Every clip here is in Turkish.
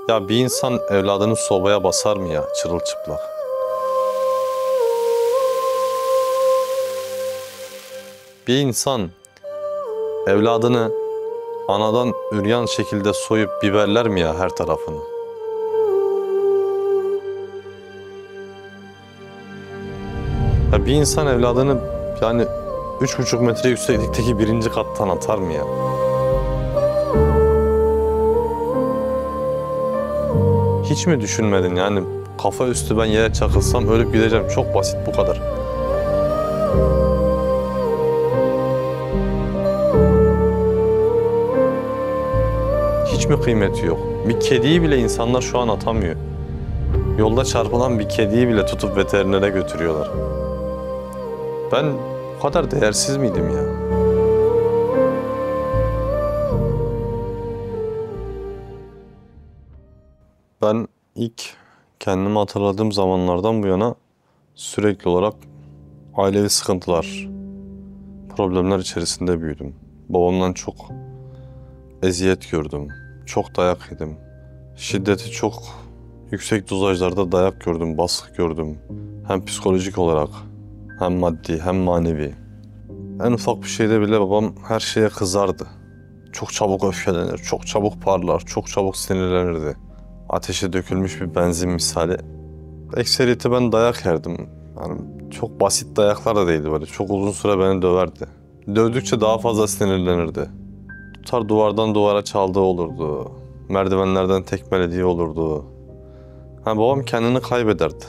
Ya bir insan evladını sobaya basar mı ya çırılçıplak? Bir insan evladını anadan üryan şekilde soyup biberler mi ya her tarafını? Ya bir insan evladını yani 3,5 metre yükseklikteki birinci kattan atar mı ya? Hiç mi düşünmedin yani kafa üstü ben yere çakılsam ölüp gideceğim, çok basit, bu kadar. Hiç mi kıymeti yok? Bir kediyi bile insanlar şu an atamıyor. Yolda çarpılan bir kediyi bile tutup veterinere götürüyorlar. Ben bu kadar değersiz miydim ya? Ben ilk kendimi hatırladığım zamanlardan bu yana sürekli olarak ailevi sıkıntılar, problemler içerisinde büyüdüm. Babamdan çok eziyet gördüm, çok dayak yedim. Şiddeti çok yüksek dozajlarda dayak gördüm, baskı gördüm. Hem psikolojik olarak, hem maddi, hem manevi. En ufak bir şeyde bile babam her şeye kızardı. Çok çabuk öfkelenir, çok çabuk parlar, çok çabuk sinirlenirdi. Ateşe dökülmüş bir benzin misali. Ekseriyeti ben dayak yerdim. Yani çok basit dayaklar da değildi böyle. Çok uzun süre beni döverdi. Dövdükçe daha fazla sinirlenirdi. Tutar duvardan duvara çaldığı olurdu. Merdivenlerden tekmelediği olurdu. Babam kendini kaybederdi.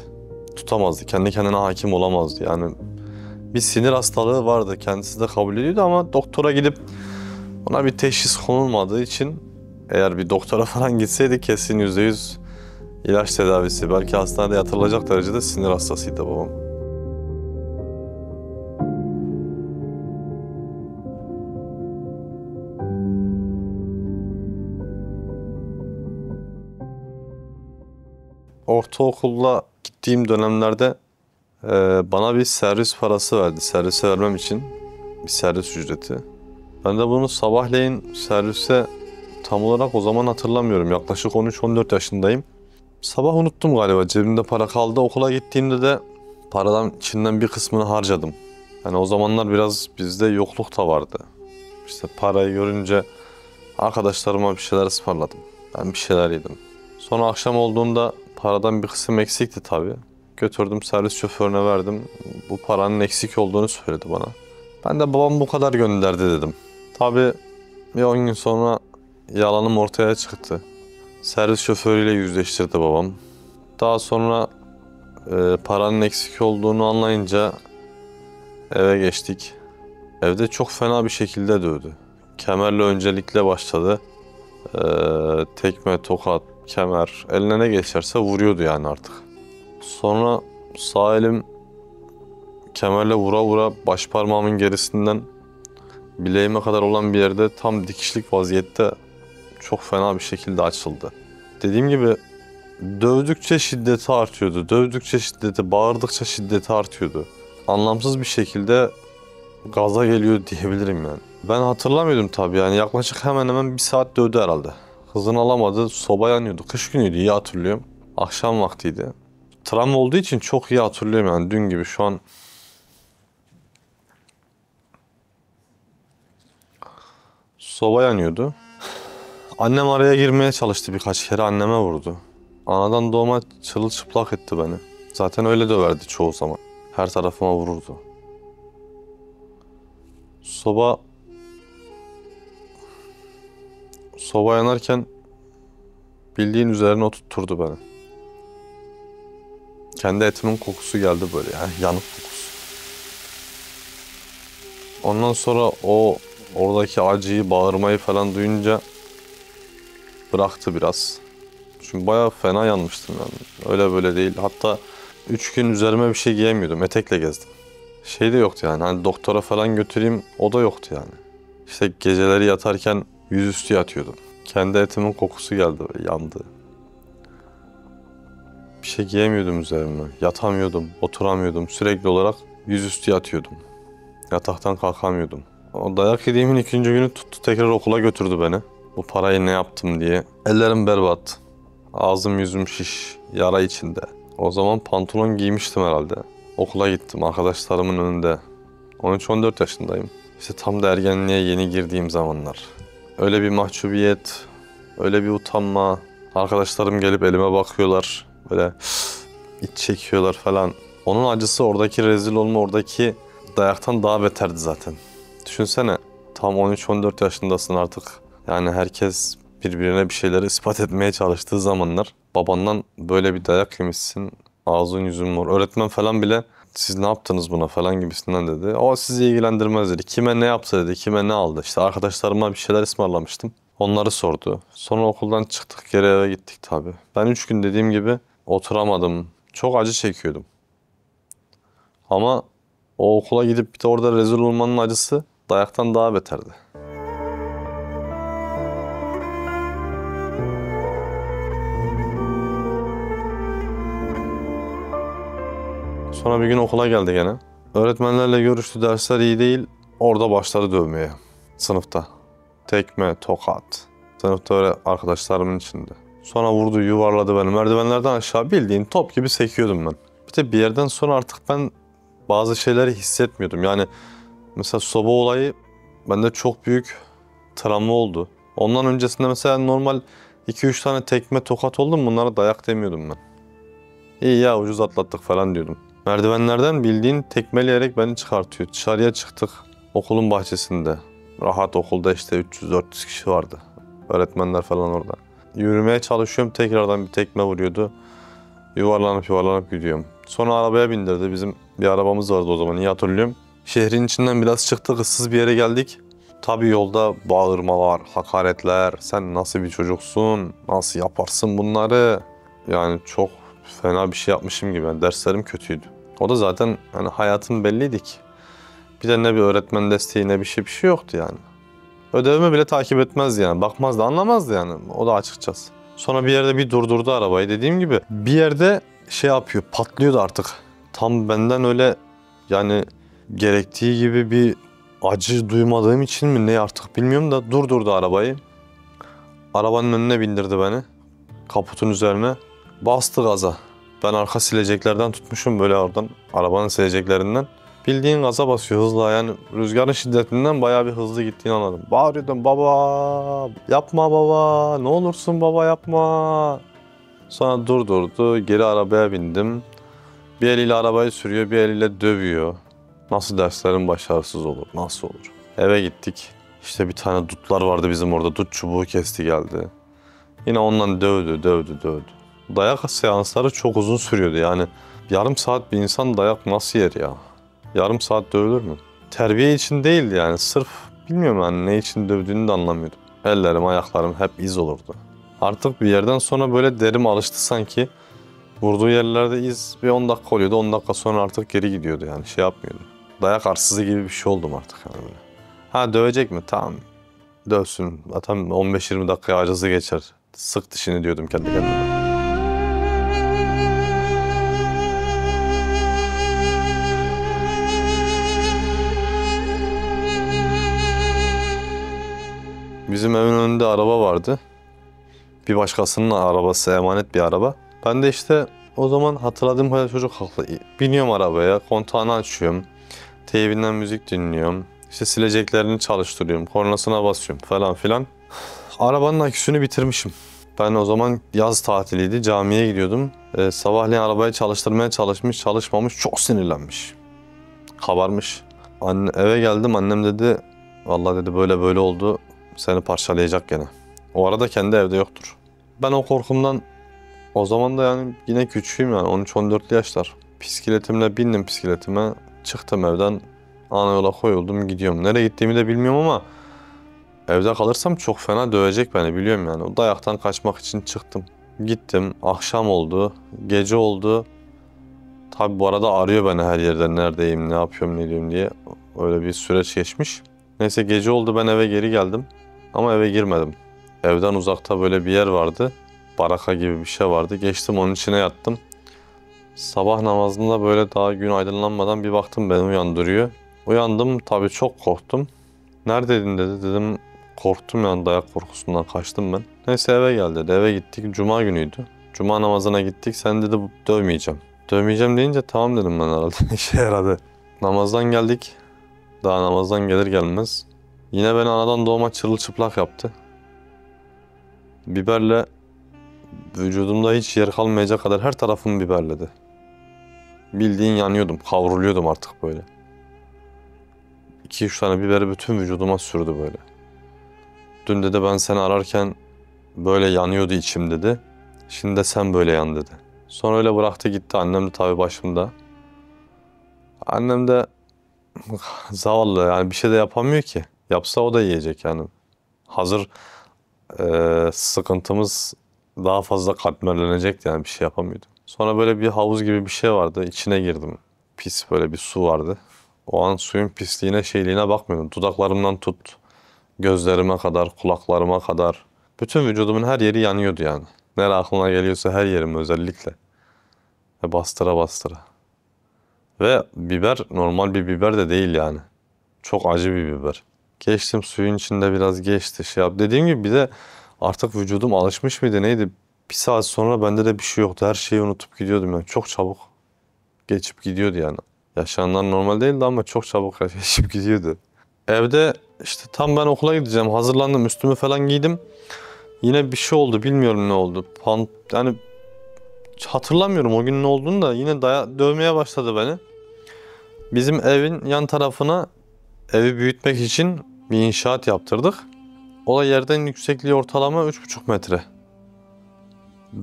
Tutamazdı. Kendi kendine hakim olamazdı. Yani bir sinir hastalığı vardı. Kendisi de kabul ediyordu ama doktora gidip ona bir teşhis konulmadığı için eğer bir doktora falan gitseydi kesin %100 ilaç tedavisi. Belki hastanede yatırılacak derecede sinir hastasıydı babam. Ortaokula gittiğim dönemlerde bana bir servis parası verdi. Servise vermem için bir servis ücreti. Ben de bunu sabahleyin servise tam olarak o zaman hatırlamıyorum. Yaklaşık 13-14 yaşındayım. Sabah unuttum galiba. Cebimde para kaldı. Okula gittiğimde de paradan içinden bir kısmını harcadım. Yani o zamanlar biraz bizde yokluk da vardı. İşte parayı görünce arkadaşlarıma bir şeyler ısmarladım. Ben bir şeyler yedim. Sonra akşam olduğunda paradan bir kısım eksikti tabii. Götürdüm servis şoförüne verdim. Bu paranın eksik olduğunu söyledi bana. Ben de babam bu kadar gönderdi dedim. Tabii bir 10 gün sonra yalanım ortaya çıktı. Servis şoförüyle yüzleştirdi babam. Daha sonra paranın eksik olduğunu anlayınca eve geçtik. Evde çok fena bir şekilde dövdü. Kemerle öncelikle başladı. Tekme, tokat, kemer, eline ne geçerse vuruyordu yani artık. Sonra sağ elim kemerle vura vura baş parmağımın gerisinden bileğime kadar olan bir yerde tam dikişlik vaziyette çok fena bir şekilde açıldı. Dediğim gibi dövdükçe şiddeti artıyordu. Dövdükçe şiddeti, bağırdıkça şiddeti artıyordu. Anlamsız bir şekilde gaza geliyor diyebilirim yani. Ben hatırlamıyordum tabii yani yaklaşık hemen hemen bir saat dövdü herhalde. Hızını alamadı, soba yanıyordu. Kış günüydü, iyi hatırlıyorum. Akşam vaktiydi. Travma olduğu için çok iyi hatırlıyorum yani dün gibi şu an. Soba yanıyordu. Annem araya girmeye çalıştı birkaç kere, anneme vurdu. Anadan doğma çırılçıplak etti beni. Zaten öyle döverdi çoğu zaman. Her tarafıma vururdu. Soba yanarken bildiğin üzerine oturtturdu beni. Kendi etimin kokusu geldi böyle yani yanık kokusu. Ondan sonra oradaki acıyı, bağırmayı falan duyunca bıraktı biraz. Çünkü bayağı fena yanmıştım yani. Öyle böyle değil. Hatta 3 gün üzerime bir şey giyemiyordum. Etekle gezdim. Şey de yoktu yani. Hani doktora falan götüreyim, o da yoktu yani. İşte geceleri yatarken yüzüstü yatıyordum. Kendi etimin kokusu geldi böyle, yandı. Bir şey giyemiyordum üzerime. Yatamıyordum, oturamıyordum. Sürekli olarak yüzüstü yatıyordum. Yataktan kalkamıyordum. O dayak yediğimin ikinci günü tuttu tekrar okula götürdü beni. Bu parayı ne yaptım diye. Ellerim berbat. Ağzım yüzüm şiş, yara içinde. O zaman pantolon giymiştim herhalde. Okula gittim arkadaşlarımın önünde. 13-14 yaşındayım. İşte tam da ergenliğe yeni girdiğim zamanlar. Öyle bir mahcubiyet, öyle bir utanma. Arkadaşlarım gelip elime bakıyorlar. Böyle iç çekiyorlar falan. Onun acısı, oradaki rezil olma, oradaki dayaktan daha beterdi zaten. Düşünsene, tam 13-14 yaşındasın artık. Yani herkes birbirine bir şeyleri ispat etmeye çalıştığı zamanlar. Babandan böyle bir dayak yemişsin. Ağzın yüzün mor. Öğretmen falan bile siz ne yaptınız buna falan gibisinden dedi. O sizi ilgilendirmez dedi. Kime ne yaptı dedi. Kime ne aldı. İşte arkadaşlarıma bir şeyler ısmarlamıştım. Onları sordu. Sonra okuldan çıktık, geri eve gittik tabii. Ben 3 gün dediğim gibi oturamadım. Çok acı çekiyordum. Ama o okula gidip bir de orada rezil olmanın acısı dayaktan daha beterdi. Sonra bir gün okula geldi gene. Öğretmenlerle görüştü, dersler iyi değil. Orada başladı dövmeye. Sınıfta. Tekme, tokat. Sınıfta öyle arkadaşlarımın içinde. Sonra vurdu, yuvarladı beni. Merdivenlerden aşağı bildiğin top gibi sekiyordum ben. Bir de bir yerden sonra artık ben bazı şeyleri hissetmiyordum. Yani mesela soba olayı bende çok büyük travma oldu. Ondan öncesinde mesela normal 2-3 tane tekme, tokat oldu mu bunlara dayak demiyordum ben. İyi ya, ucuz atlattık falan diyordum. Merdivenlerden bildiğin tekmeleyerek beni çıkartıyor. Dışarıya çıktık okulun bahçesinde. Rahat, okulda işte 300-400 kişi vardı. Öğretmenler falan orada. Yürümeye çalışıyorum, tekrardan bir tekme vuruyordu. Yuvarlanıp gidiyorum. Sonra arabaya bindirdi. Bizim bir arabamız vardı o zaman, iyi hatırlıyorum. Şehrin içinden biraz çıktık, ıssız bir yere geldik. Tabii yolda bağırmalar, hakaretler. Sen nasıl bir çocuksun? Nasıl yaparsın bunları? Yani çok fena bir şey yapmışım gibi. Yani derslerim kötüydü. O da zaten hani hayatım belliydi ki. Bir de ne bir öğretmen desteği ne bir şey yoktu yani. Ödevimi bile takip etmezdi yani. Bakmazdı, anlamazdı yani. O da açıkçası. Sonra bir yerde bir durdurdu arabayı, dediğim gibi. Bir yerde şey yapıyor, patlıyordu artık. Tam benden öyle yani gerektiği gibi bir acı duymadığım için mi ne artık bilmiyorum da durdurdu arabayı. Arabanın önüne bindirdi beni. Kaputun üzerine. Bastı gaza. Ben arka sileceklerden tutmuşum böyle oradan. Arabanın sileceklerinden. Bildiğin gaza basıyor hızla, yani rüzgarın şiddetinden bayağı bir hızlı gittiğini anladım. Bağırıyordum, baba yapma, baba ne olursun baba yapma. Sonra durdurdu, geri arabaya bindim. Bir eliyle arabayı sürüyor, bir eliyle dövüyor. Nasıl derslerim başarısız olur, nasıl olur? Eve gittik. İşte bir tane dutlar vardı bizim orada, dut çubuğu kesti geldi. Yine ondan dövdü. Dayak seansları çok uzun sürüyordu yani. Yarım saat bir insan dayak nasıl yer ya? Yarım saat dövülür mü? Terbiye için değildi yani, sırf bilmiyorum yani ne için dövdüğünü de anlamıyordum. Ellerim, ayaklarım hep iz olurdu. Artık bir yerden sonra böyle derim alıştı sanki. Vurduğu yerlerde iz bir 10 dakika oluyordu, 10 dakika sonra artık geri gidiyordu yani, şey yapmıyordu. Dayak arsızı gibi bir şey oldum artık yani böyle. Ha, dövecek mi? Tamam. Dövsün. Zaten 15-20 dakika acısı geçer. Sık dişini diyordum kendi kendime. Bizim evin önünde araba vardı. Bir başkasının arabası, emanet bir araba. Ben de işte o zaman hatırladığım kadar çocuk haklı. Biniyorum arabaya, kontağını açıyorum. Teybinden müzik dinliyorum. İşte sileceklerini çalıştırıyorum, kornasına basıyorum falan filan. Arabanın aküsünü bitirmişim. Ben o zaman yaz tatiliydi, camiye gidiyordum. Sabahleyin arabayı çalıştırmaya çalışmamış, çok sinirlenmiş. Kabarmış. Eve geldim, annem dedi, vallahi dedi böyle oldu, seni parçalayacak gene. O arada kendi evde yoktur. Ben o korkumdan, o zaman da yani yine küçüğüm yani 13-14'lü yaşlar. Bisikletimle bindim bisikletime, çıktım evden, ana yola koyuldum, gidiyorum. Nereye gittiğimi de bilmiyorum ama evde kalırsam çok fena dövecek beni, biliyorum yani. O dayaktan kaçmak için çıktım. Gittim, akşam oldu, gece oldu. Tabi bu arada arıyor beni her yerden, neredeyim, ne yapıyorum, ne diyorum diye. Öyle bir süreç geçmiş. Neyse gece oldu, ben eve geri geldim. Ama eve girmedim. Evden uzakta böyle bir yer vardı. Baraka gibi bir şey vardı. Geçtim, onun içine yattım. Sabah namazında böyle daha gün aydınlanmadan bir baktım, beni uyandırıyor. Uyandım, tabii çok korktum. Neredeydin dedi. Dedim korktum yani, dayak korkusundan kaçtım ben. Neyse eve gel dedi. Eve gittik. Cuma günüydü. Cuma namazına gittik. Sen dedi dövmeyeceğim. Dövmeyeceğim deyince tamam dedim ben herhalde. İşe yaradı. Namazdan geldik. Daha namazdan gelir gelmez yine beni anadan doğma çırılçıplak yaptı. Biberle vücudumda hiç yer kalmayacak kadar her tarafımı biberledi. Bildiğin yanıyordum, kavruluyordum artık böyle. 2-3 tane biberi bütün vücuduma sürdü böyle. Dün dedi ben seni ararken böyle yanıyordu içim dedi. Şimdi de sen böyle yan dedi. Sonra öyle bıraktı gitti. Annem de tabii başımda. Annem de zavallı yani bir şey de yapamıyor ki. Yapsa o da yiyecek yani. Hazır sıkıntımız daha fazla katmerlenecekti yani, bir şey yapamıyordum. Sonra böyle bir havuz gibi bir şey vardı. İçine girdim. Pis böyle bir su vardı. O an suyun pisliğine şeyliğine bakmıyordum. Dudaklarımdan tut, gözlerime kadar, kulaklarıma kadar. Bütün vücudumun her yeri yanıyordu yani. Nere aklına geliyorsa her yerim özellikle. Ve bastıra bastıra. Ve biber normal bir biber de değil yani. Çok acı bir biber. Geçtim suyun içinde biraz geçti şey yap. Dediğim gibi bir de artık vücudum alışmış mıydı neydi? Bir saat sonra bende de bir şey yoktu. Her şeyi unutup gidiyordum yani. Çok çabuk geçip gidiyordu yani. Yaşayanlar normal değildi ama çok çabuk geçip gidiyordu. Evde işte tam ben okula gideceğim. Hazırlandım, üstümü falan giydim. Yine bir şey oldu, bilmiyorum ne oldu. Yani hatırlamıyorum o gün ne olduğunu da, yine dövmeye başladı beni. Bizim evin yan tarafına evi büyütmek için bir inşaat yaptırdık. O da yerden yüksekliği ortalama 3,5 metre.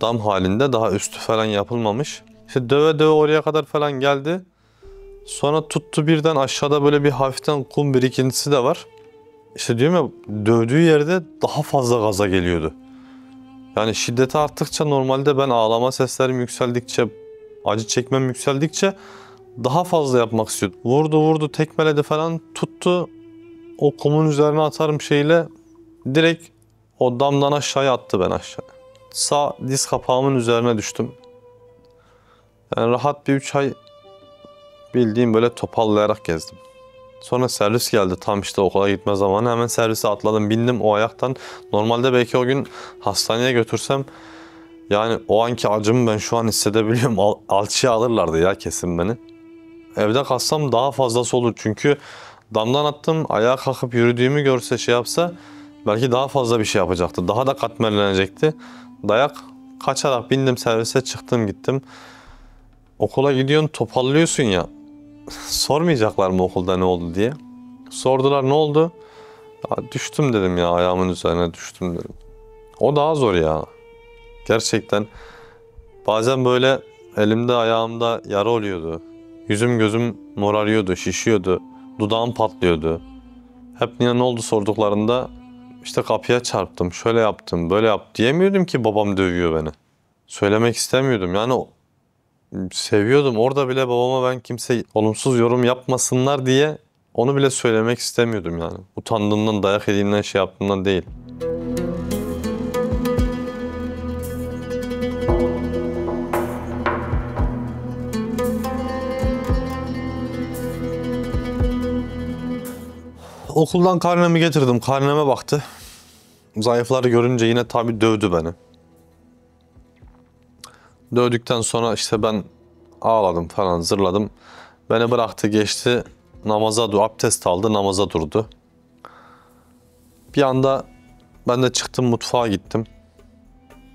Dam halinde, daha üstü falan yapılmamış. İşte döve döve oraya kadar falan geldi. Sonra tuttu birden, aşağıda böyle bir hafiften kum birikintisi de var. İşte diyorum ya, dövdüğü yerde daha fazla gaza geliyordu. Yani şiddeti arttıkça, normalde ben ağlama seslerim yükseldikçe, acı çekmem yükseldikçe daha fazla yapmak istiyordu. Vurdu vurdu, tekmeledi falan, tuttu. O kumun üzerine atarım şeyle, direkt o damdan aşağıya attı beni aşağı. Sağ diz kapağımın üzerine düştüm. Yani rahat bir 3 ay bildiğim böyle topallayarak gezdim. Sonra servis geldi, tam işte okula gitme zamanı, hemen servise atladım, bindim o ayaktan. Normalde belki o gün hastaneye götürsem yani o anki acımı ben şu an hissedebiliyorum. Alçıya alırlardı ya kesin beni. Evde kalsam daha fazlası olur çünkü damdan attım, ayağa kalkıp yürüdüğümü görse şey yapsa belki daha fazla bir şey yapacaktı. Daha da katmerlenecekti. Dayak, kaçarak bindim servise, çıktım gittim. Okula gidiyorsun, topallıyorsun ya. Sormayacaklar mı okulda ne oldu diye. Sordular ne oldu? Ya düştüm dedim ya, ayağımın üzerine düştüm dedim. O daha zor ya. Gerçekten bazen böyle elimde ayağımda yara oluyordu. Yüzüm gözüm morarıyordu, şişiyordu. Dudağım patlıyordu. Hep niye ne oldu sorduklarında işte kapıya çarptım, şöyle yaptım, böyle yaptım diyemiyordum ki babam dövüyor beni. Söylemek istemiyordum yani, seviyordum. Orada bile babama ben kimse olumsuz yorum yapmasınlar diye onu bile söylemek istemiyordum yani. Utandığımdan, dayak yediğimden, şey yaptığımdan değil. Okuldan karnemi getirdim. Karneme baktı. Zayıfları görünce yine tabii dövdü beni. Dövdükten sonra işte ben ağladım falan, zırladım. Beni bıraktı, geçti. Abdest aldı, namaza durdu. Bir anda ben de çıktım, mutfağa gittim.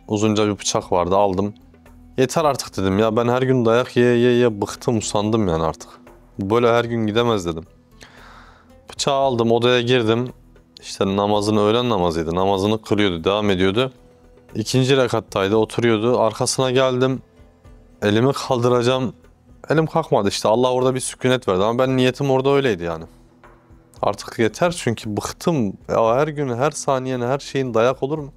Uzunca bir bıçak vardı, aldım. Yeter artık dedim ya, ben her gün dayak ye bıktım, usandım yani artık. Böyle her gün gidemez dedim. Bıçağı aldım, odaya girdim. İşte öğlen namazıydı. Namazını kılıyordu, devam ediyordu. 2. rekattaydı, oturuyordu. Arkasına geldim. Elimi kaldıracağım. Elim kalkmadı işte. Allah orada bir sükunet verdi ama ben niyetim orada öyleydi yani. Artık yeter çünkü bıktım. Ya her gün, her saniyenin, her şeyin dayak olur mu?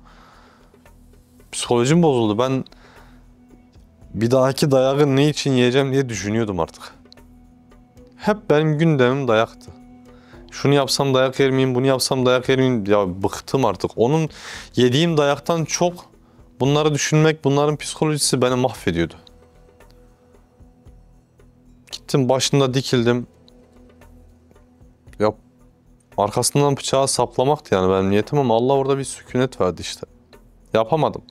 Psikolojim bozuldu. Ben bir dahaki dayağı ne için yiyeceğim diye düşünüyordum artık. Hep benim gündemim dayaktı. Şunu yapsam dayak yer miyim, bunu yapsam dayak yer miyim? Ya bıktım artık. Onun yediğim dayaktan çok bunları düşünmek, bunların psikolojisi beni mahvediyordu. Gittim başında dikildim. Ya arkasından bıçağı saplamaktı yani benim niyetim ama Allah orada bir sükunet verdi işte. Yapamadım.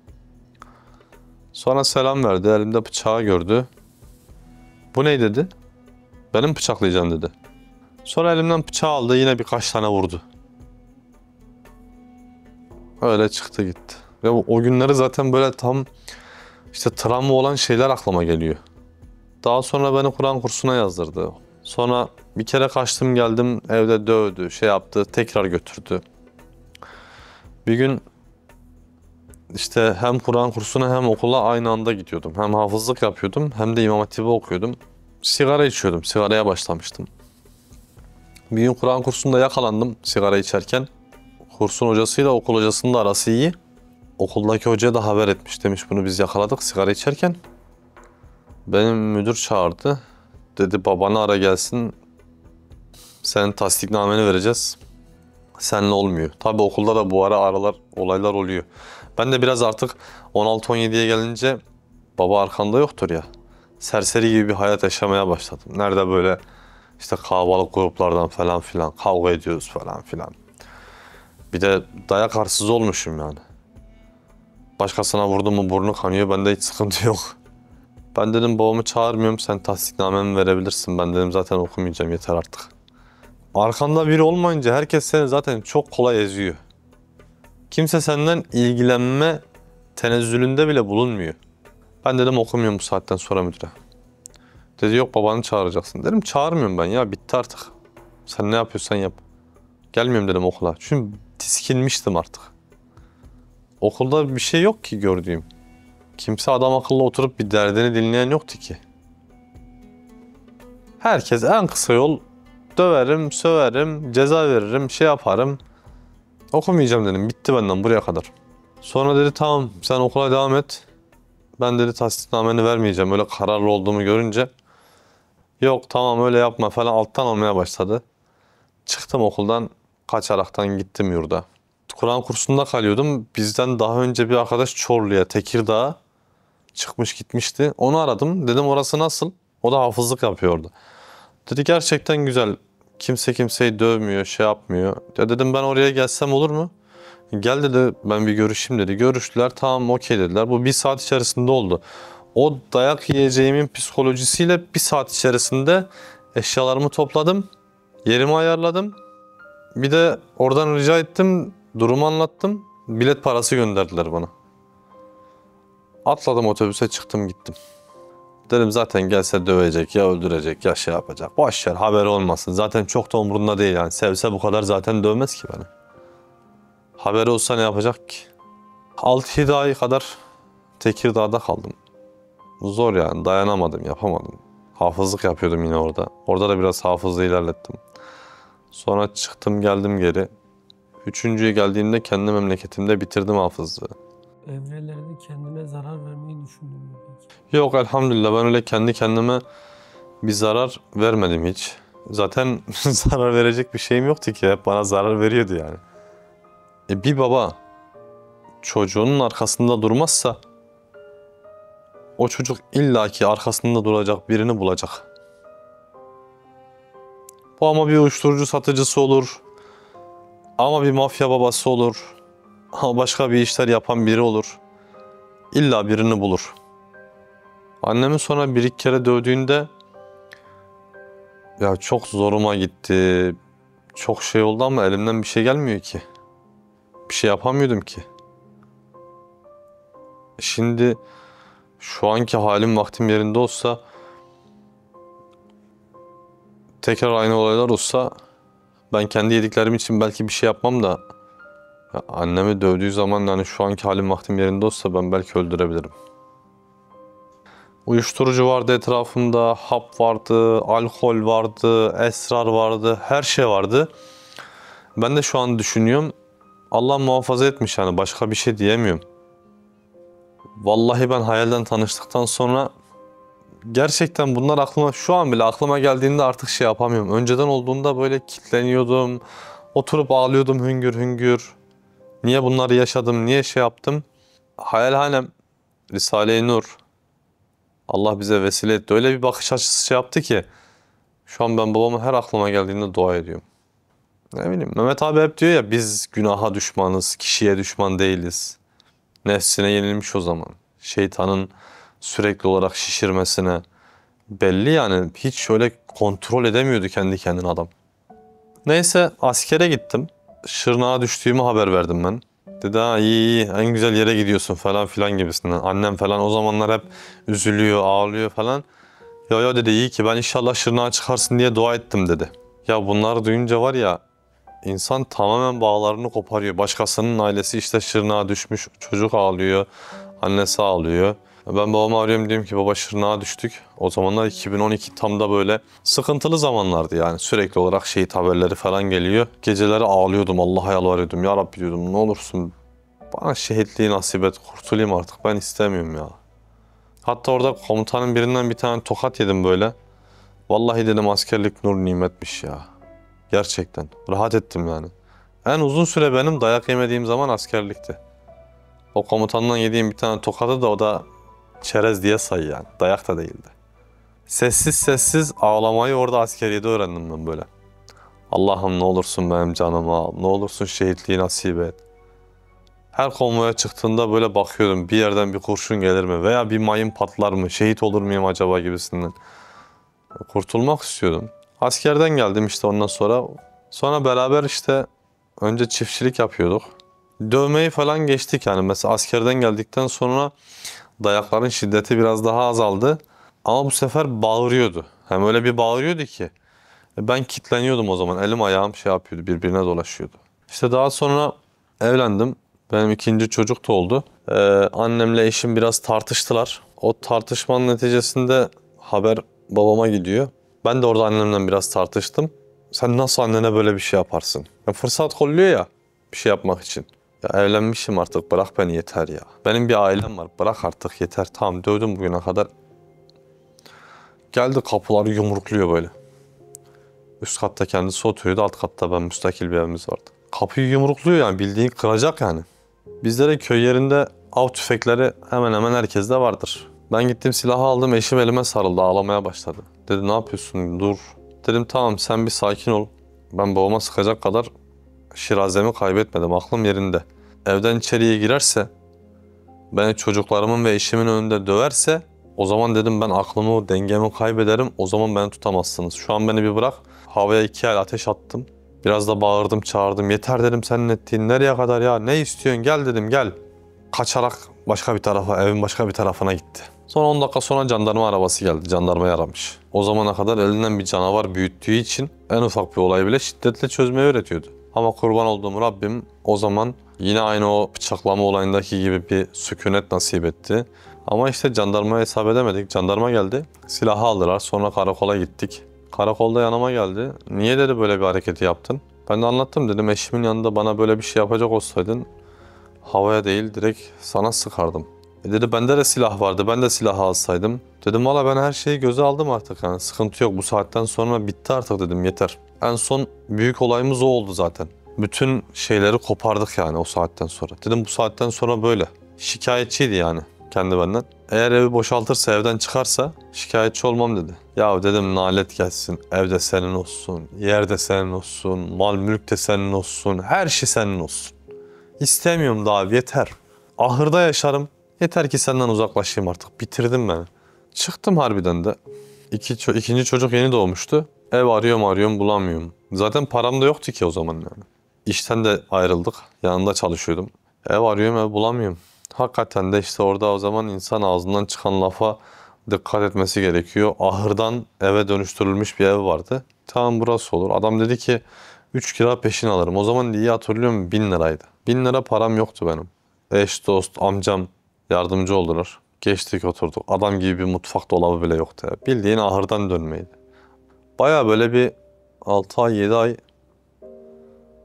Sonra selam verdi, elimde bıçağı gördü. Bu ne dedi? Beni mi bıçaklayacaksın dedi. Sonra elimden bıçağı aldı, yine birkaç tane vurdu. Öyle çıktı gitti. Ve o günleri zaten böyle tam işte travma olan şeyler aklıma geliyor. Daha sonra beni Kur'an kursuna yazdırdı. Sonra bir kere kaçtım geldim, evde dövdü, şey yaptı, tekrar götürdü. Bir gün işte hem Kur'an kursuna hem okula aynı anda gidiyordum. Hem hafızlık yapıyordum hem de İmam Hatip'e okuyordum. Sigara içiyordum, sigaraya başlamıştım. Bir gün Kur'an kursunda yakalandım sigara içerken. Kursun hocasıyla okul hocasının da arası iyi. Okuldaki hocaya da haber etmiş, demiş bunu biz yakaladık sigara içerken. Benim müdür çağırdı. Dedi babanı ara gelsin. Sen tasdiknameni vereceğiz. Seninle olmuyor. Tabii okulda da bu aralar olaylar oluyor. Ben de biraz artık 16-17'ye gelince baba arkanda yoktur ya. Serseri gibi bir hayat yaşamaya başladım. Nerede böyle işte kalabalık gruplardan falan filan kavga ediyoruz falan filan. Bir de dayak arsız olmuşum yani. Başkasına vurdum mu burnu kanıyor, bende hiç sıkıntı yok. Ben dedim babamı çağırmıyorum, sen tasdiknamemi verebilirsin. Ben dedim zaten okumayacağım, yeter artık. Arkanda biri olmayınca herkes seni zaten çok kolay eziyor. Kimse senden ilgilenme tenezzülünde bile bulunmuyor. Ben dedim okumuyorum bu saatten sonra müdüre. Dedi yok babanı çağıracaksın. Dedim çağırmıyorum ben ya, bitti artık. Sen ne yapıyorsan yap. Gelmiyorum dedim okula. Çünkü tiskinmiştim artık. Okulda bir şey yok ki gördüğüm. Kimse adam akıllı oturup bir derdini dinleyen yoktu ki. Herkes en kısa yol döverim, söverim, ceza veririm, şey yaparım. Okumayacağım dedim. Bitti benden buraya kadar. Sonra dedi tamam sen okula devam et. Ben dedi tasdiknameni vermeyeceğim. Öyle kararlı olduğumu görünce. Yok tamam öyle yapma falan alttan almaya başladı. Çıktım okuldan, kaçaraktan gittim yurda. Kur'an kursunda kalıyordum. Bizden daha önce bir arkadaş Çorlu'ya, Tekirdağ'a çıkmış gitmişti. Onu aradım. Dedim orası nasıl? O da hafızlık yapıyordu. Dedi gerçekten güzel. Kimse kimseyi dövmüyor, şey yapmıyor. Ya dedim ben oraya gelsem olur mu? Gel dedi ben bir görüşeyim dedi. Görüştüler tamam okey dediler. Bu bir saat içerisinde oldu. O dayak yiyeceğimin psikolojisiyle bir saat içerisinde eşyalarımı topladım. Yerimi ayarladım. Bir de oradan rica ettim. Durumu anlattım. Bilet parası gönderdiler bana. Atladım otobüse çıktım gittim. Dedim zaten gelse dövecek ya öldürecek ya şey yapacak. Boş ver haberi olmasın. Zaten çok da umurunda değil yani. Sevse bu kadar zaten dövmez ki beni. Haberi olsa ne yapacak ki? 6-7 ay kadar Tekirdağ'da kaldım. Zor yani dayanamadım yapamadım. Hafızlık yapıyordum yine orada. Orada da biraz hafızlığı ilerlettim. Sonra çıktım geldim geri. Üçüncüye geldiğimde kendi memleketimde bitirdim hafızlığı. Evrelerde kendine zarar vermeyi düşündün mü peki? Yok elhamdülillah ben öyle kendi kendime bir zarar vermedim hiç. Zaten zarar verecek bir şeyim yoktu ki. Hep bana zarar veriyordu yani. Bir baba çocuğunun arkasında durmazsa o çocuk illaki arkasında duracak birini bulacak. Bu ama bir uyuşturucu satıcısı olur. Ama bir mafya babası olur. Ama başka bir işler yapan biri olur. İlla birini bulur. Annemi sonra bir iki kere dövdüğünde ya çok zoruma gitti. Çok şey oldu ama elimden bir şey gelmiyor ki. Bir şey yapamıyordum ki. Şimdi şu anki halim vaktim yerinde olsa tekrar aynı olaylar olsa ben kendi yediklerim için belki bir şey yapmam da ya annemi dövdüğü zaman yani şu anki halim vaktim yerinde olsa ben belki öldürebilirim. Uyuşturucu vardı etrafımda, hap vardı, alkol vardı, esrar vardı, her şey vardı. Ben de şu an düşünüyorum. Allah muhafaza etmiş yani başka bir şey diyemiyorum. Vallahi ben hayalden tanıştıktan sonra gerçekten bunlar aklıma şu an bile aklıma geldiğinde artık şey yapamıyorum. Önceden olduğunda böyle kilitleniyordum. Oturup ağlıyordum hüngür hüngür. Niye bunları yaşadım, niye şey yaptım? Hayalhanem Risale-i Nur. Allah bize vesile etti. Öyle bir bakış açısı şey yaptı ki şu an ben babamın her aklıma geldiğinde dua ediyorum. Ne bileyim, Mehmet abi hep diyor ya, biz günaha düşmanız, kişiye düşman değiliz. Nefsine yenilmiş o zaman. Şeytanın sürekli olarak şişirmesine. Belli yani, hiç şöyle kontrol edemiyordu kendi kendine adam. Neyse askere gittim. Şırnağa düştüğümü haber verdim ben. Dedi ha, iyi iyi, en güzel yere gidiyorsun falan filan gibisinden. Annem falan o zamanlar hep üzülüyor, ağlıyor falan. Yo dedi, iyi ki ben inşallah Şırnağa çıkarsın diye dua ettim dedi. Ya bunları duyunca var ya, insan tamamen bağlarını koparıyor. Başkasının ailesi işte Şırnağa düşmüş, çocuk ağlıyor, annesi ağlıyor. Ben babama arıyorum, diyorum ki baba Şırnağa düştük. O zamanlar 2012, tam da böyle sıkıntılı zamanlardı yani. Sürekli olarak şehit haberleri falan geliyor. Geceleri ağlıyordum, Allah'a yalvarıyordum. Ya Rabbi diyordum, ne olursun bana şehitliği nasip et, kurtulayım artık, ben istemiyorum ya. Hatta orada komutanın birinden bir tane tokat yedim böyle. Vallahi dedim, askerlik nur nimetmiş ya. Gerçekten rahat ettim yani. En uzun süre benim dayak yemediğim zaman askerlikti. O komutandan yediğim bir tane tokadı da, o da çerez diye say yani. Dayak da değildi. Sessiz sessiz ağlamayı orada askeriyede öğrendim ben böyle. Allah'ım ne olursun benim canımı al. Ne olursun şehitliği nasip et. Her konvoya çıktığında böyle bakıyordum, bir yerden bir kurşun gelir mi? Veya bir mayın patlar mı? Şehit olur muyum acaba gibisinden. Kurtulmak istiyordum. Askerden geldim işte ondan sonra. Sonra beraber işte önce çiftçilik yapıyorduk. Dövmeyi falan geçtik yani. Mesela askerden geldikten sonra dayakların şiddeti biraz daha azaldı. Ama bu sefer bağırıyordu. Hem öyle bir bağırıyordu ki. Ben kitleniyordum o zaman. Elim ayağım şey yapıyordu, birbirine dolaşıyordu. İşte daha sonra evlendim. Benim ikinci çocuk da oldu. Annemle eşim biraz tartıştılar. O tartışmanın neticesinde haber babama gidiyor. Ben de orada annemle biraz tartıştım. Sen nasıl annene böyle bir şey yaparsın? Ya fırsat kolluyor ya bir şey yapmak için. Ya evlenmişim artık, bırak beni yeter ya. Benim bir ailem var, bırak artık yeter. Tamam, dövdüm bugüne kadar. Geldi kapıları yumrukluyor böyle. Üst katta kendisi oturuyordu, alt katta ben, müstakil bir evimiz vardı. Kapıyı yumrukluyor yani, bildiğin kıracak yani. Bizlere köy yerinde av tüfekleri hemen hemen herkeste vardır. Ben gittim silahı aldım, eşim elime sarıldı, ağlamaya başladı. Dedi ne yapıyorsun, dur. Dedim tamam, sen bir sakin ol. Ben babama sıkacak kadar şirazemi kaybetmedim, aklım yerinde. Evden içeriye girerse, beni çocuklarımın ve eşimin önünde döverse, o zaman dedim ben aklımı, dengemi kaybederim. O zaman beni tutamazsınız. Şu an beni bir bırak. Havaya 2 el ateş attım. Biraz da bağırdım, çağırdım. Yeter dedim senin ettiğin, nereye kadar ya? Ne istiyorsun? Gel dedim, gel. Kaçarak başka bir tarafa, evin başka bir tarafına gitti. Sonra 10 dakika sonra jandarma arabası geldi. Jandarmayı aramış. O zamana kadar elinden bir canavar büyüttüğü için en ufak bir olay bile şiddetle çözmeyi öğretiyordu. Ama kurban olduğum Rabbim o zaman yine aynı o bıçaklama olayındaki gibi bir sükunet nasip etti. Ama işte jandarmaya hesap edemedik. Jandarma geldi. Silahı aldılar. Sonra karakola gittik. Karakolda yanıma geldi. Niye dedi böyle bir hareketi yaptın? Ben de anlattım, dedim eşimin yanında bana böyle bir şey yapacak olsaydın havaya değil direkt sana sıkardım. Dedi bende de silah vardı, ben de silahı alsaydım. Dedim valla ben her şeyi göze aldım artık, yani sıkıntı yok, bu saatten sonra bitti artık dedim, yeter. En son büyük olayımız o oldu zaten. Bütün şeyleri kopardık yani o saatten sonra. Dedim bu saatten sonra böyle. Şikayetçiydi yani kendi benden. Eğer evi boşaltırsa, evden çıkarsa şikayetçi olmam dedi. Ya dedim nalet gelsin, evde senin olsun, yerde senin olsun, mal mülk de senin olsun, her şey senin olsun. İstemiyorum daha, yeter. Ahırda yaşarım. Yeter ki senden uzaklaşayım artık. Bitirdim beni. Çıktım harbiden de. İkinci çocuk yeni doğmuştu. Ev arıyorum bulamıyorum. Zaten param da yoktu ki o zaman yani. İşten de ayrıldık. Yanında çalışıyordum. Ev arıyorum, ev bulamıyorum. Hakikaten de işte orada o zaman insan ağzından çıkan lafa dikkat etmesi gerekiyor. Ahırdan eve dönüştürülmüş bir ev vardı. Tamam burası olur. Adam dedi ki 3 kira peşin alırım. O zaman iyi hatırlıyorum, 1000 liraydı. 1000 lira param yoktu benim. Eş, dost, amcam yardımcı oldular. Geçtik oturduk. Adam gibi bir mutfak dolabı bile yoktu ya. Bildiğin ahırdan dönmeydi. Baya böyle bir 6 ay 7 ay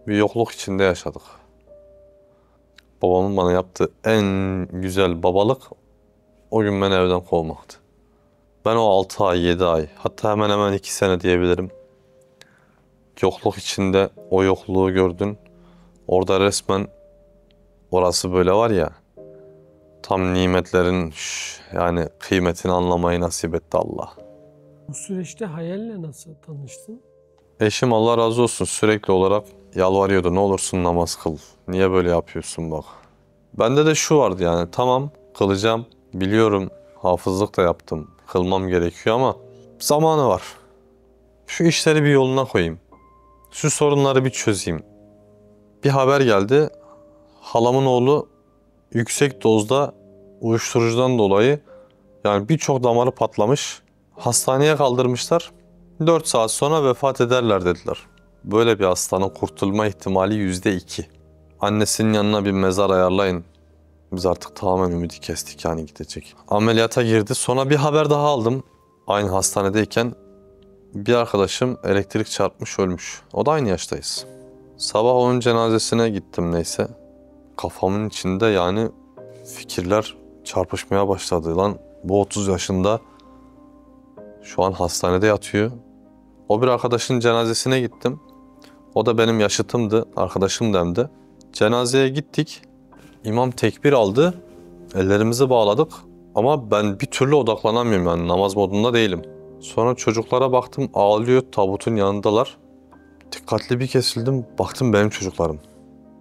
bir yokluk içinde yaşadık. Babamın bana yaptığı en güzel babalık o gün beni evden kovmaktı. Ben o 6 ay 7 ay, hatta hemen hemen 2 sene diyebilirim. Yokluk içinde o yokluğu gördün. Orada resmen orası böyle var ya, tam nimetlerin yani kıymetini anlamayı nasip etti Allah. Bu süreçte hayalle nasıl tanıştın? Eşim Allah razı olsun sürekli olarak yalvarıyordu. Ne olursun namaz kıl. Niye böyle yapıyorsun bak. Bende de şu vardı yani tamam kılacağım. Biliyorum hafızlık da yaptım. Kılmam gerekiyor ama zamanı var. Şu işleri bir yoluna koyayım. Şu sorunları bir çözeyim. Bir haber geldi. Halamın oğlu yüksek dozda uyuşturucudan dolayı yani birçok damarı patlamış. Hastaneye kaldırmışlar. 4 saat sonra vefat ederler dediler. Böyle bir hastanın kurtulma ihtimali %2. Annesinin yanına bir mezar ayarlayın. Biz artık tamamen ümidi kestik yani gidecek. Ameliyata girdi. Sonra bir haber daha aldım. Aynı hastanedeyken bir arkadaşım elektrik çarpmış ölmüş. O da aynı yaştayız. Sabah onun cenazesine gittim neyse. Kafamın içinde yani fikirler çarpışmaya başladı. Lan bu 30 yaşında şu an hastanede yatıyor. O bir arkadaşın cenazesine gittim. O da benim yaşıtımdı, arkadaşım demdi. Cenazeye gittik. İmam tekbir aldı. Ellerimizi bağladık. Ama ben bir türlü odaklanamıyorum yani namaz modunda değilim. Sonra çocuklara baktım ağlıyor tabutun yanındalar. Dikkatli bir kesildim baktım benim çocuklarım.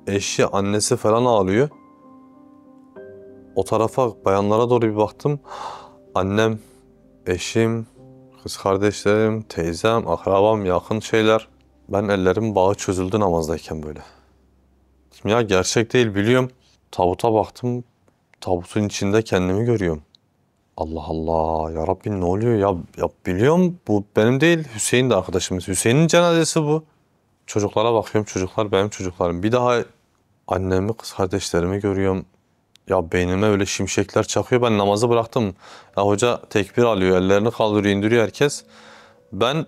Eşi annesi falan ağlıyor. O tarafa bayanlara doğru bir baktım. Annem, eşim, kız kardeşlerim, teyzem, akrabam, yakın şeyler. Ben ellerim bağı çözüldü namazdayken böyle. Dedim ya gerçek değil biliyorum. Tabuta baktım. Tabutun içinde kendimi görüyorum. Allah Allah ya Rabbi ne oluyor ya biliyorum bu benim değil Hüseyin de arkadaşımız. Hüseyin'in cenazesi bu. Çocuklara bakıyorum çocuklar benim çocuklarım. Bir daha annemi kız kardeşlerimi görüyorum. Ya beynime öyle şimşekler çakıyor ben namazı bıraktım. Ya hoca tekbir alıyor ellerini kaldırıyor indiriyor herkes. Ben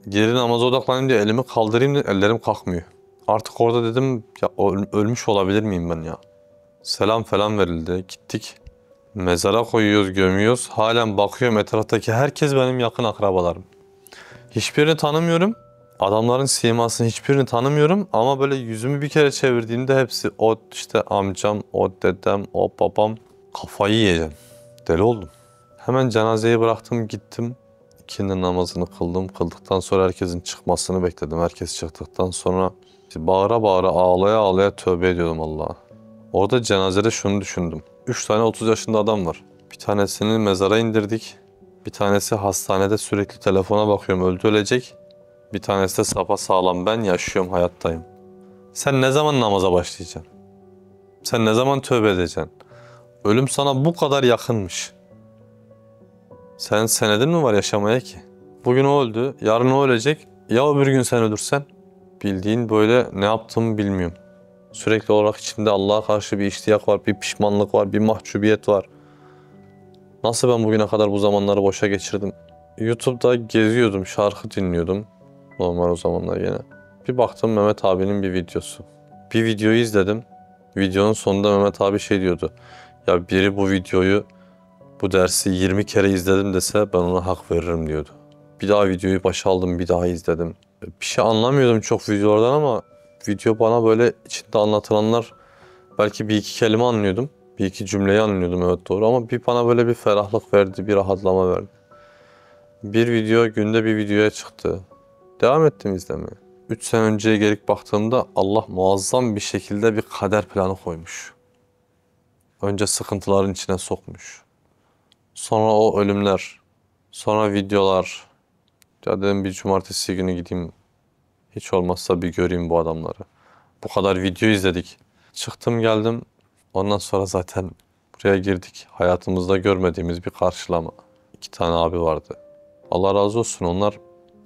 geri namaza odaklanayım diye elimi kaldırayım diye ellerim kalkmıyor. Artık orada dedim ya ölmüş olabilir miyim ben ya? Selam falan verildi gittik. Mezara koyuyoruz, gömüyoruz. Halen bakıyorum etraftaki herkes benim yakın akrabalarım. Hiçbirini tanımıyorum. Adamların simasını hiçbirini tanımıyorum. Ama böyle yüzümü bir kere çevirdiğimde hepsi o işte amcam, o dedem, o babam. Kafayı yiyeceğim. Deli oldum. Hemen cenazeyi bıraktım gittim. İkindi namazını kıldım. Kıldıktan sonra herkesin çıkmasını bekledim. Herkes çıktıktan sonra işte bağıra bağıra ağlaya ağlaya tövbe ediyordum Allah'a. Orada cenazede şunu düşündüm. 3 tane 30 yaşında adam var. Bir tanesini mezara indirdik. Bir tanesi hastanede sürekli telefona bakıyorum öldü ölecek. Bir tanesi de sapasağlam ben yaşıyorum hayattayım. Sen ne zaman namaza başlayacaksın? Sen ne zaman tövbe edeceksin? Ölüm sana bu kadar yakınmış. Sen senedin mi var yaşamaya ki? Bugün o öldü, yarın o ölecek. Ya öbür gün sen ölürsen? Bildiğin böyle ne yaptığımı bilmiyorum. Sürekli olarak içimde Allah'a karşı bir iştiyak var, bir pişmanlık var, bir mahcubiyet var. Nasıl ben bugüne kadar bu zamanları boşa geçirdim? YouTube'da geziyordum, şarkı dinliyordum. Normal o zamanlar yine. Bir baktım Mehmet abinin bir videosu. Bir videoyu izledim. Videonun sonunda Mehmet abi şey diyordu. Ya biri bu videoyu, bu dersi 20 kere izledim dese ben ona hak veririm diyordu. Bir daha videoyu başa aldım, bir daha izledim. Bir şey anlamıyordum çok videolardan ama video bana böyle içinde anlatılanlar belki bir iki kelime anlıyordum. Bir iki cümleyi anlıyordum evet doğru ama bir bana böyle bir ferahlık verdi, bir rahatlama verdi. Bir video günde bir videoya çıktı. Devam ettim izlemeye. 3 sene önceye gelip baktığımda Allah muazzam bir şekilde bir kader planı koymuş. Önce sıkıntıların içine sokmuş. Sonra o ölümler, sonra videolar. Ya dedim bir cumartesi günü gideyim. Hiç olmazsa bir göreyim bu adamları. Bu kadar video izledik. Çıktım geldim. Ondan sonra zaten buraya girdik. Hayatımızda görmediğimiz bir karşılama. 2 tane abi vardı. Allah razı olsun onlar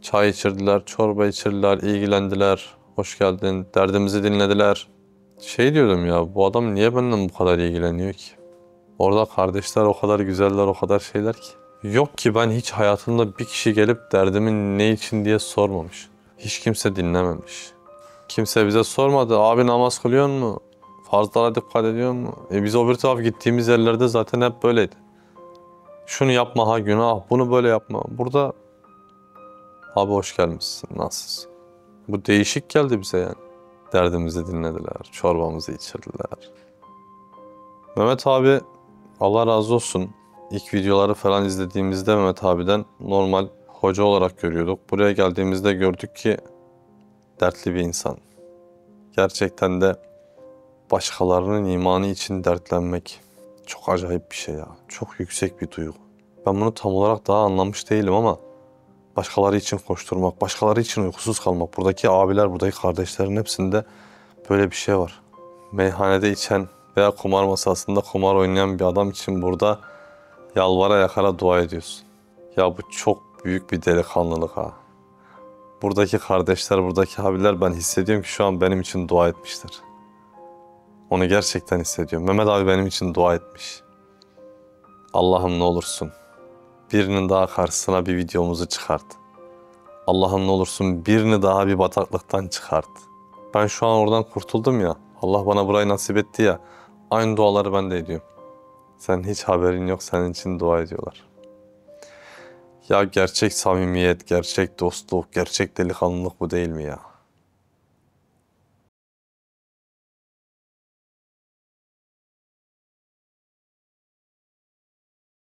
çay içirdiler, çorba içirdiler, ilgilendiler. Hoş geldin, derdimizi dinlediler. Şey diyordum ya bu adam niye benden bu kadar ilgileniyor ki? Orada kardeşler o kadar güzeller, o kadar şeyler ki. Yok ki ben hiç hayatımda bir kişi gelip derdimin ne için diye sormamış. Hiç kimse dinlememiş. Kimse bize sormadı. Abi namaz kılıyor mu? Farzlara dikkat ediyor mu? Biz o bir taraf gittiğimiz yerlerde zaten hep böyleydi. Şunu yapma ha günah, bunu böyle yapma. Burada abi hoş gelmişsin, nasılsın? Bu değişik geldi bize yani. Derdimizi dinlediler, çorbamızı içirdiler. Mehmet abi Allah razı olsun. İlk videoları falan izlediğimizde Mehmet abiden normal hoca olarak görüyorduk. Buraya geldiğimizde gördük ki dertli bir insan. Gerçekten de başkalarının imanı için dertlenmek çok acayip bir şey ya. Çok yüksek bir duygu. Ben bunu tam olarak daha anlamış değilim ama başkaları için koşturmak, başkaları için uykusuz kalmak. Buradaki abiler, buradaki kardeşlerin hepsinde böyle bir şey var. Meyhanede içen veya kumar masasında kumar oynayan bir adam için burada yalvara yakara dua ediyorsun. Ya bu çok büyük bir delikanlılık ha. Buradaki kardeşler, buradaki abiler ben hissediyorum ki şu an benim için dua etmişler. Onu gerçekten hissediyorum. Mehmet abi benim için dua etmiş. Allah'ım ne olursun birinin daha karşısına bir videomuzu çıkart. Allah'ım ne olursun birini daha bir bataklıktan çıkart. Ben şu an oradan kurtuldum ya. Allah bana burayı nasip etti ya. Aynı duaları ben de ediyorum. Sen hiç haberin yok, senin için dua ediyorlar. Ya gerçek samimiyet, gerçek dostluk, gerçek delikanlılık bu değil mi ya?